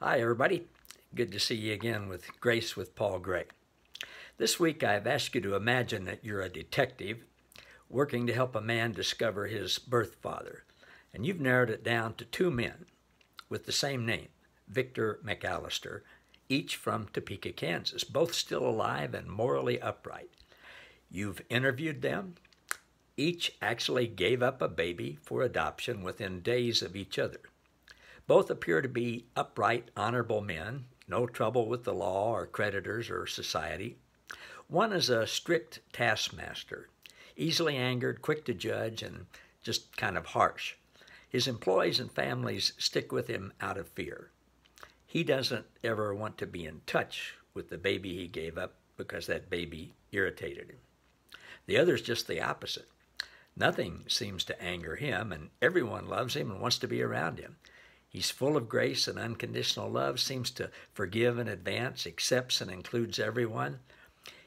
Hi, everybody. Good to see you again with Grace with Paul Gray. This week, I've asked you to imagine that you're a detective working to help a man discover his birth father, and you've narrowed it down to two men with the same name, Victor McAllister, each from Topeka, Kansas, both still alive and morally upright. You've interviewed them. Each actually gave up a baby for adoption within days of each other. Both appear to be upright, honorable men, no trouble with the law or creditors or society. One is a strict taskmaster, easily angered, quick to judge, and just kind of harsh. His employees and families stick with him out of fear. He doesn't ever want to be in touch with the baby he gave up because that baby irritated him. The other's just the opposite. Nothing seems to anger him, and everyone loves him and wants to be around him. He's full of grace and unconditional love, seems to forgive in advance, accepts and includes everyone.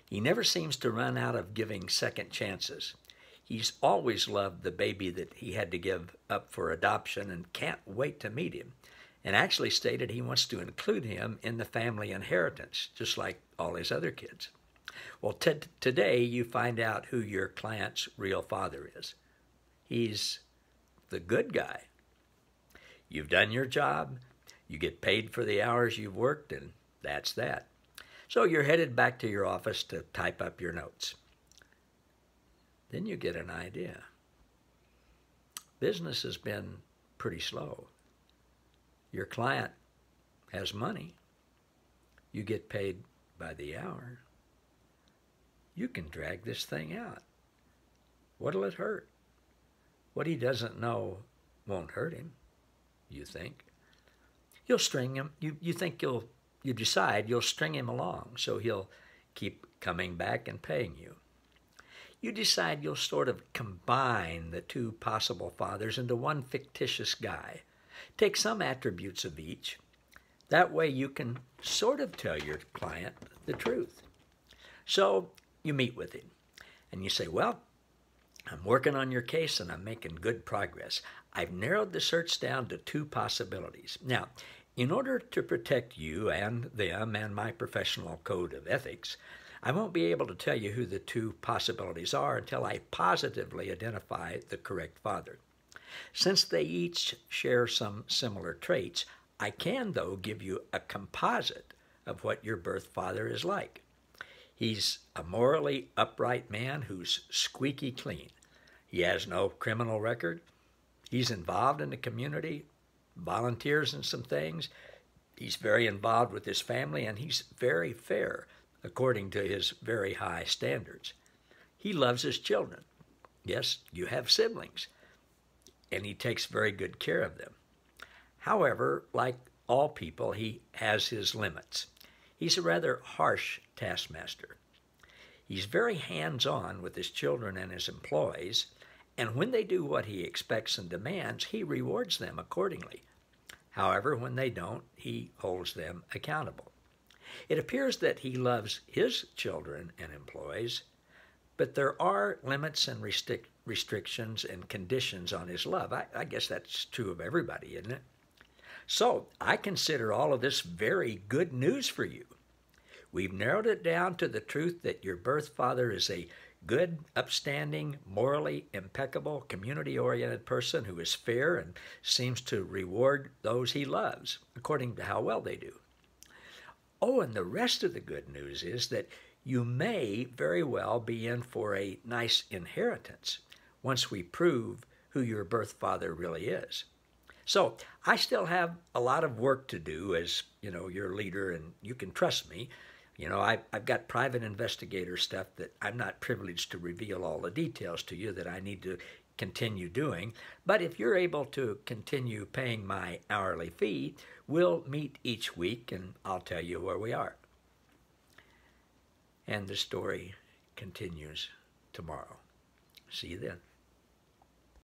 He never seems to run out of giving second chances. He's always loved the baby that he had to give up for adoption and can't wait to meet him, and actually stated he wants to include him in the family inheritance, just like all his other kids. Well, today you find out who your client's real father is. He's the good guy. You've done your job, you get paid for the hours you've worked, and that's that. So you're headed back to your office to type up your notes. Then you get an idea. Business has been pretty slow. Your client has money. You get paid by the hour. You can drag this thing out. What'll it hurt? What he doesn't know won't hurt him. You think. You'll string him. You decide you'll string him along so he'll keep coming back and paying you. You decide you'll sort of combine the two possible fathers into one fictitious guy. Take some attributes of each. That way you can sort of tell your client the truth. So you meet with him and you say, well, I'm working on your case and I'm making good progress. I've narrowed the search down to two possibilities. Now, in order to protect you and them and my professional code of ethics, I won't be able to tell you who the two possibilities are until I positively identify the correct father. Since they each share some similar traits, I can, though, give you a composite of what your birth father is like. He's a morally upright man who's squeaky clean. He has no criminal record. He's involved in the community, volunteers in some things. He's very involved with his family, and he's very fair according to his very high standards. He loves his children. Yes, you have siblings, and he takes very good care of them. However, like all people, he has his limits. He's a rather harsh taskmaster. He's very hands-on with his children and his employees, and when they do what he expects and demands, he rewards them accordingly. However, when they don't, he holds them accountable. It appears that he loves his children and employees, but there are limits and restrictions and conditions on his love. I guess that's true of everybody, isn't it? So I consider all of this very good news for you. We've narrowed it down to the truth that your birth father is a good, upstanding, morally impeccable, community-oriented person who is fair and seems to reward those he loves according to how well they do. Oh, and the rest of the good news is that you may very well be in for a nice inheritance once we prove who your birth father really is. So I still have a lot of work to do as, your leader, and you can trust me. I've got private investigator stuff that I'm not privileged to reveal all the details to you that I need to continue doing. But if you're able to continue paying my hourly fee, we'll meet each week and I'll tell you where we are. And the story continues tomorrow. See you then.